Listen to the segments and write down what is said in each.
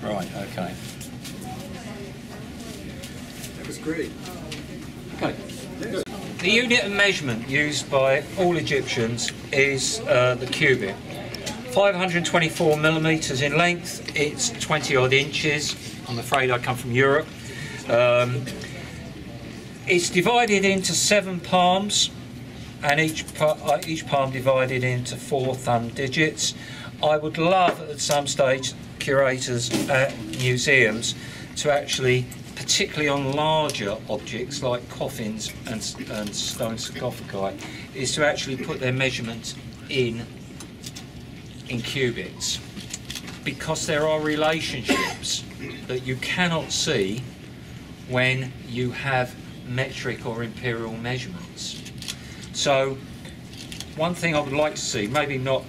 Right, okay. That was great. Okay. Good. The unit of measurement used by all Egyptians is the cubit. 524 millimetres in length, it's 20 odd inches. I'm afraid I come from Europe. It's divided into 7 palms, and each palm divided into 4 thumb digits. I would love at some stage curators at museums to actually, particularly on larger objects like coffins and stone sarcophagi, is to actually put their measurements in cubits, because there are relationships that you cannot see when you have metric or imperial measurements. So one thing I would like to see, maybe not,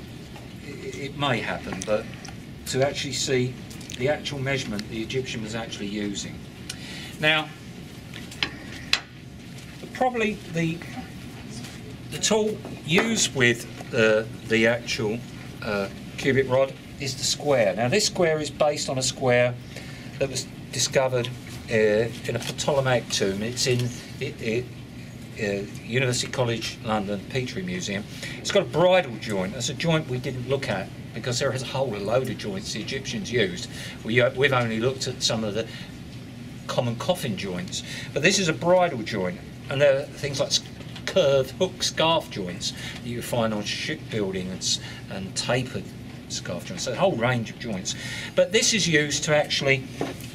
it may happen, but to actually see the actual measurement the Egyptian was actually using. Now, probably the tool used with the actual cubic rod is the square. Now this square is based on a square that was discovered in a Ptolemaic tomb. It's in University College London, Petrie Museum. It's got a bridle joint. That's a joint we didn't look at because there is a whole load of joints the Egyptians used. We've only looked at some of the common coffin joints, but this is a bridle joint, and there are things like curved hook scarf joints that you find on shipbuilding and tapered scarf joints, so a whole range of joints. But this is used to actually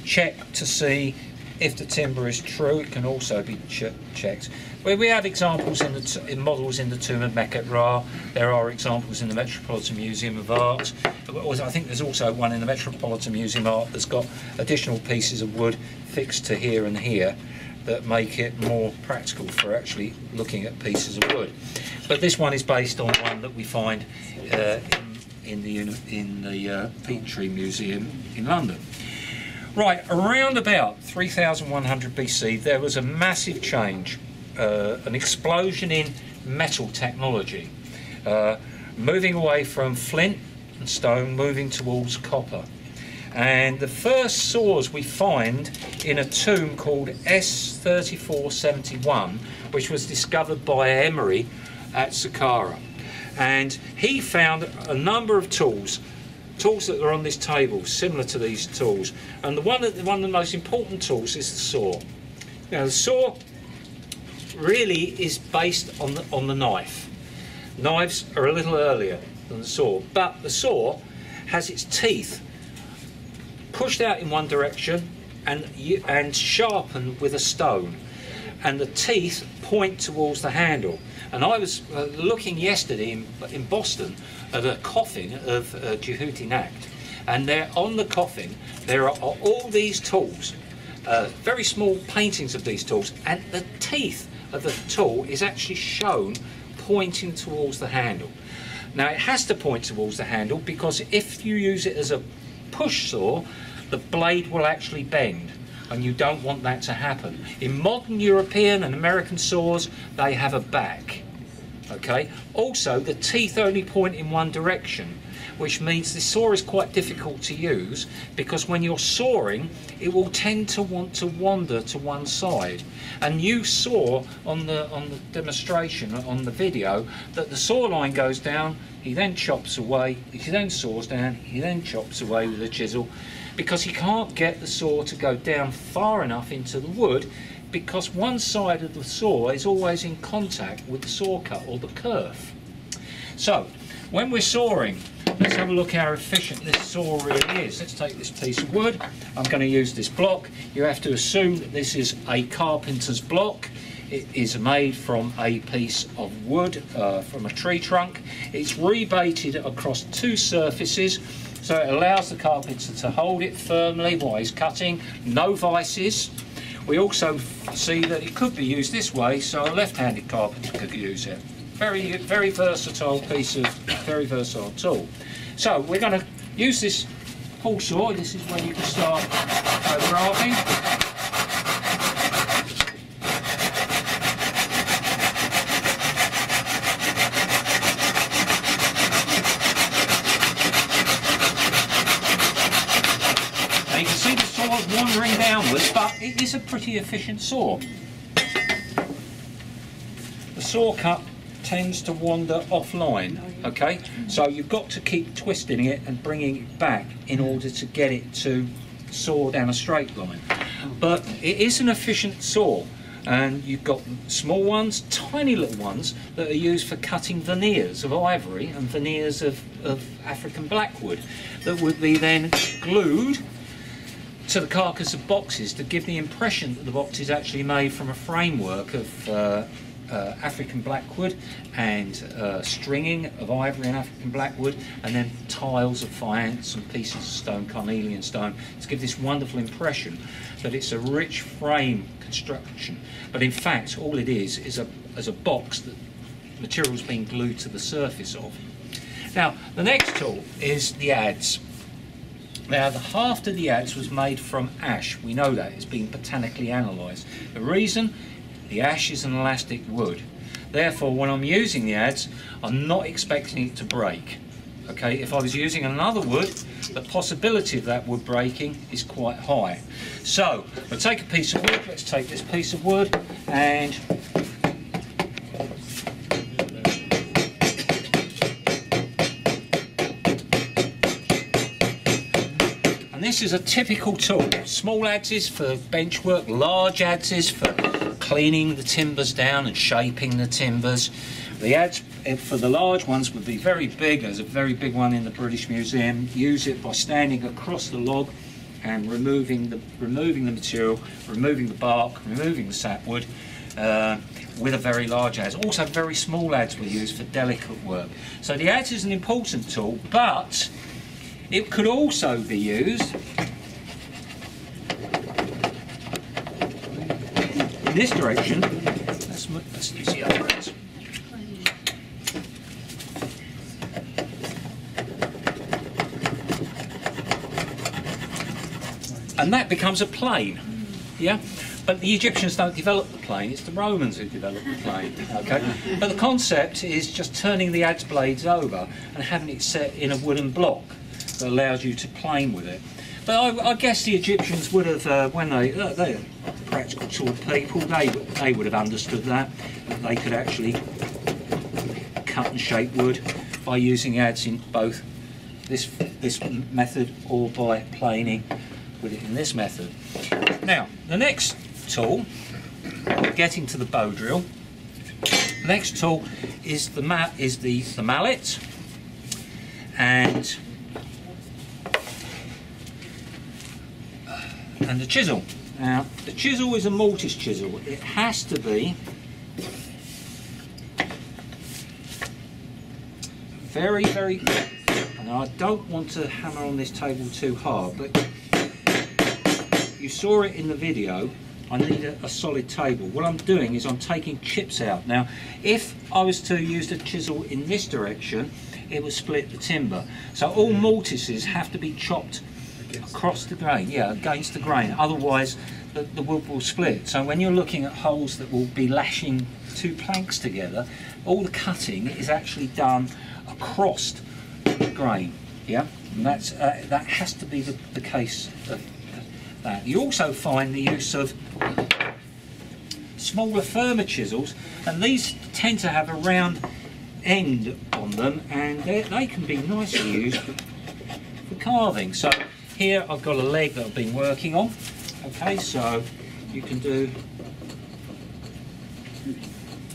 check to see if the timber is true. It can also be checked. We have examples in models in the tomb of Mekhet-Ra. There are examples in the Metropolitan Museum of Art. I think there's also one in the Metropolitan Museum of Art that's got additional pieces of wood fixed to here and here that make it more practical for actually looking at pieces of wood. But this one is based on one that we find in the Petrie Museum in London. Right, around about 3100 BC, there was a massive change, an explosion in metal technology, moving away from flint and stone, moving towards copper. And the first saws we find in a tomb called S3471, which was discovered by Emery at Saqqara. And he found a number of tools that are on this table, similar to these tools. And one of the most important tools is the saw. Now the saw really is based on the knife. Knives are a little earlier than the saw, but the saw has its teeth pushed out in one direction and sharpened with a stone, and the teeth point towards the handle. And I was looking yesterday in Boston at a coffin of Geoffrey Killen, and there on the coffin there are all these tools, very small paintings of these tools, and the teeth of the tool is actually shown pointing towards the handle. Now it has to point towards the handle because if you use it as a push saw, the blade will actually bend, and you don't want that to happen. In modern European and American saws, they have a back. Okay. Also, the teeth only point in one direction, which means the saw is quite difficult to use because when you're sawing, it will tend to want to wander to one side. And you saw on the demonstration on the video that the saw line goes down, he then chops away, he then saws down, he then chops away with a chisel, because he can't get the saw to go down far enough into the wood, because one side of the saw is always in contact with the saw cut or the kerf. So when we're sawing, let's have a look how efficient this saw really is. Let's take this piece of wood. I'm going to use this block. You have to assume that this is a carpenter's block. It is made from a piece of wood from a tree trunk. It's rebated across 2 surfaces, so it allows the carpenter to hold it firmly while he's cutting. No vices. We also see that it could be used this way, so a left-handed carpenter could use it. Very, very versatile piece of, very versatile tool. So we're going to use this pull saw. This is where you can start grafting. wandering downwards, but it is a pretty efficient saw. The saw cup tends to wander offline, okay? So you've got to keep twisting it and bringing it back in order to get it to saw down a straight line. But it is an efficient saw, and you've got small ones, tiny little ones that are used for cutting veneers of ivory and veneers of African blackwood that would be then glued to the carcass of boxes to give the impression that the box is actually made from a framework of African blackwood and stringing of ivory and African blackwood, and then tiles of faience and pieces of stone, carnelian stone, to give this wonderful impression that it's a rich frame construction. But in fact, all it is a box that material's been glued to the surface of. Now, the next tool is the adze. Now, the haft of the adze was made from ash. We know that. It's been botanically analysed. The reason? The ash is an elastic wood. Therefore, when I'm using the adze, I'm not expecting it to break. Okay, if I was using another wood, the possibility of that wood breaking is quite high. So, we'll take a piece of wood. Let's take this piece of wood and this is a typical tool. Small adzes for bench work, large adzes for cleaning the timbers down and shaping the timbers. The adze for the large ones would be very big. There's a very big one in the British Museum. Use it by standing across the log and removing the material, removing the bark, removing the sapwood with a very large adze. Also, very small adze were used for delicate work. So the adze is an important tool, but it could also be used in this direction. Let's use the other adze. And that becomes a plane, yeah? But the Egyptians don't develop the plane, it's the Romans who develop the plane, okay? But the concept is just turning the adze blades over and having it set in a wooden block that allows you to plane with it. But I guess the Egyptians would have, when they're practical sort of people, they would have understood that they could actually cut and shape wood by using adze in both this method or by planing with it in this method. Now, the next tool, getting to the bow drill, the next tool is the mallet and the chisel. Now, the chisel is a mortise chisel. It has to be very, very, and I don't want to hammer on this table too hard, but you saw it in the video. I need a solid table. What I'm doing is I'm taking chips out. Now, if I was to use the chisel in this direction, it would split the timber. So all mortises have to be chopped across the grain, yeah, against the grain. Otherwise, the wood will split. So when you're looking at holes that will be lashing two planks together, all the cutting is actually done across the grain, yeah. And that's that has to be the case of that. You also find the use of smaller, firmer chisels, and these tend to have a round end on them, and they can be nicely used for carving. So here I've got a leg that I've been working on. Okay, so you can do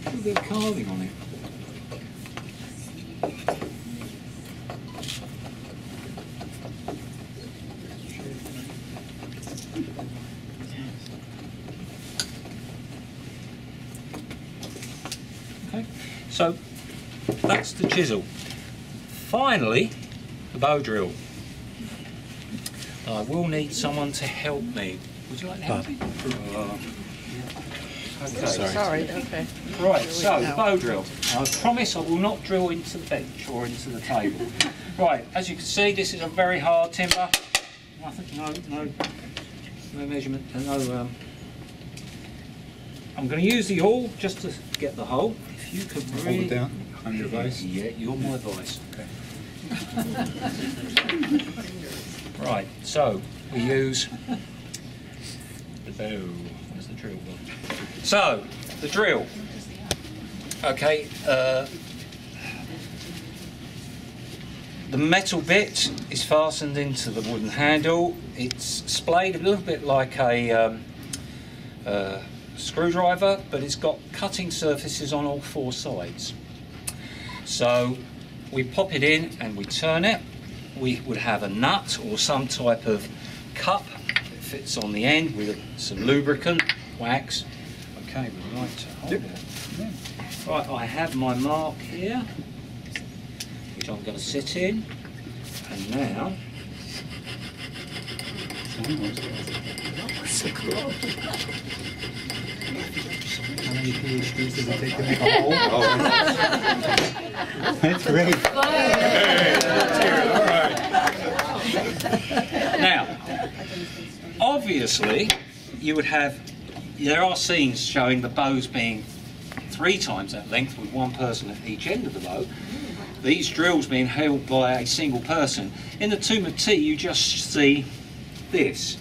a bit of carving on it. Okay, so that's the chisel. Finally, the bow drill. I will need someone to help me. Would you like to help me? Okay. Sorry. Okay. Right, so the bow drill. Now, I promise I will not drill into the bench or into the table. Right, as you can see, this is a very hard timber. No measurement, no. I'm going to use the awl just to get the hole. If you could really hold it down under your vice. Yeah, you're my vice. Okay. Right, so we use Oh, where's the drill gone? So, the drill. Okay, the metal bit is fastened into the wooden handle. It's splayed a little bit like a screwdriver, but it's got cutting surfaces on all four sides. So we pop it in and we turn it. We would have a nut or some type of cup that fits on the end with some lubricant, wax. Okay, we'd like to hold it. Right, I have my mark here, which I'm going to sit in, and now. So cool. How many PhDs does it take to make a hole? That's great. Now, obviously, you would have, there are scenes showing the bows being 3 times that length with one person at each end of the bow. These drills being held by a single person. In the Tomb of Tea, you just see this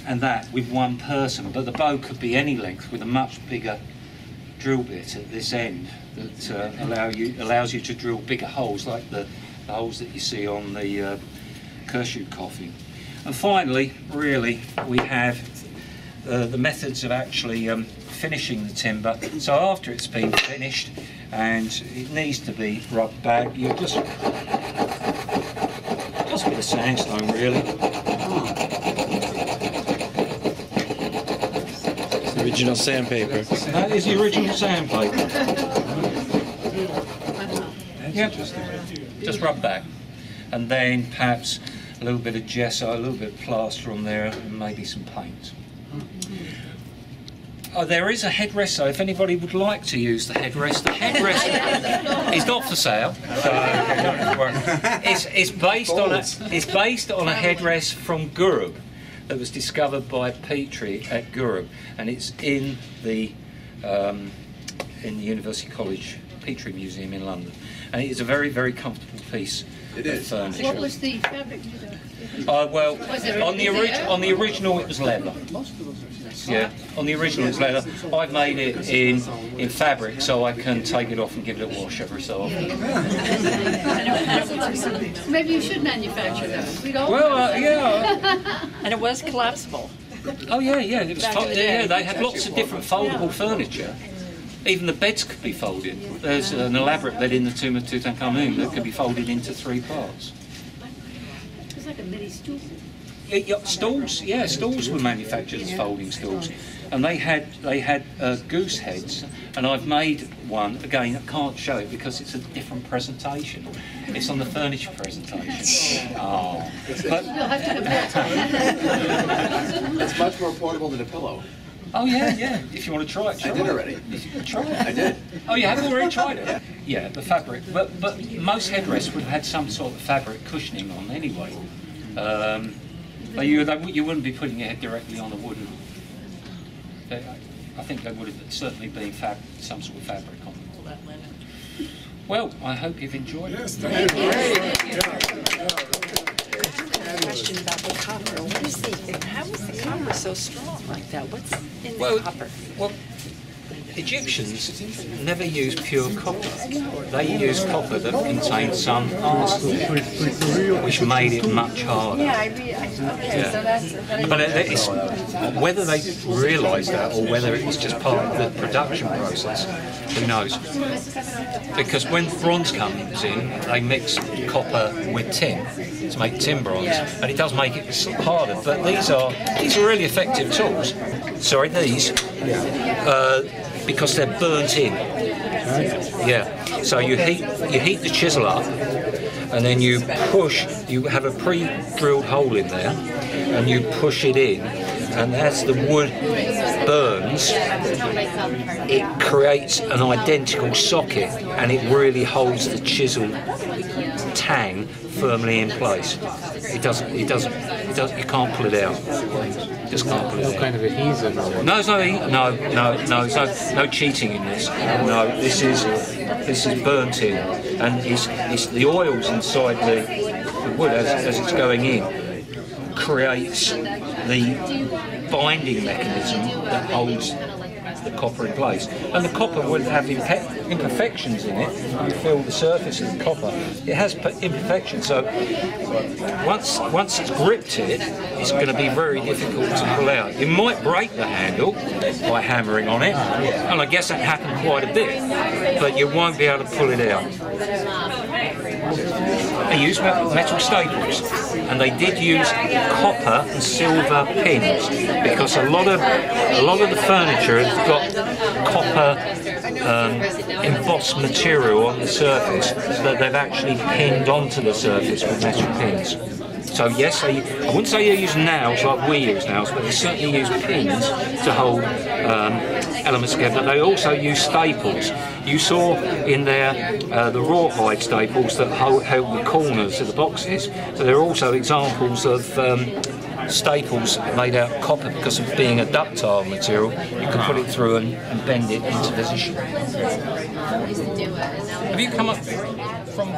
and that with one person, but the bow could be any length with a much bigger drill bit at this end that allows you to drill bigger holes, like the holes that you see on the Kershaw coffin. And finally, really, we have the methods of actually finishing the timber. So after it's been finished and it needs to be rubbed back, you just with a sandstone, really. It's the original sandpaper. That is the original sandpaper. Yep. Just rub back, and then perhaps a little bit of gesso, a little bit of plaster on there, and maybe some paint. Oh, there is a headrest, so if anybody would like to use the headrest is not for sale. So, it's based on a headrest from Gurub that was discovered by Petrie at Gurub, and it's in the University College Petrie Museum in London, and it is a very, very comfortable piece of furniture. What was the fabric? Well, on the original it was leather. Yeah, on the original it's leather. I've made it in fabric, so I can take it off and give it a wash every so often. Maybe you should manufacture those. Yeah. And it was collapsible. Oh yeah. It was they had lots of different foldable furniture. Even the beds could be folded. There's an elaborate bed in the Tomb of Tutankhamun that could be folded into 3 parts. It's like a mini stool. Stools, yeah, stools were manufactured as folding stools, and they had goose heads, and I've made one. Again, I can't show it because it's a different presentation. It's on the furniture presentation. Oh, but You'll have to compare it. It's much more portable than a pillow. oh yeah. If you want to try it, I did already. Try it. I did. Oh, you haven't already tried it? Yeah, the fabric. But most headrests would have had some sort of fabric cushioning on anyway. But you wouldn't be putting your head directly on a wooden. I think there would have certainly been some sort of fabric on it. Well, I hope you've enjoyed it. Yes, thank you. Question about the copper. What is how is the copper so strong like that? What's in the copper? Well, Egyptians never used pure copper. They used copper that contained some ARCE, which made it much harder. But it's, whether they realised that or whether it was just part of the production process, who knows? Because when bronze comes in, they mix copper with tin to make tin bronze, and it does make it harder. But these are really effective tools. Sorry, these. Because they're burnt in. Yeah. So you heat the chisel up, and then you have a pre-drilled hole in there, and you push it in, and as the wood burns, it creates an identical socket, and it really holds the chisel tang firmly in place. It doesn't. You can't pull it out. Just can't pull it out. No kind of adhesive. No cheating in this. No, this is burnt in, and it's the oils inside the wood as it's going in creates the binding mechanism that holds the copper in place. And the copper would have imperfections in it. You feel the surface of the copper. It has imperfections, so once it's gripped it, it's going to be very difficult to pull out. You might break the handle by hammering on it, and I guess that happened quite a bit, but you won't be able to pull it out. They used metal staples, and they did use copper and silver pins because a lot of the furniture has got copper embossed material on the surface that they've actually pinned onto the surface with metal pins. So yes, I wouldn't say they use nails like we use nails, but they certainly use pins to hold elements together. They also use staples. You saw in there the rawhide staples that held the corners of the boxes. So there are also examples of staples made out of copper because of being a ductile material. You can put it through and bend it into position. Have you come up from?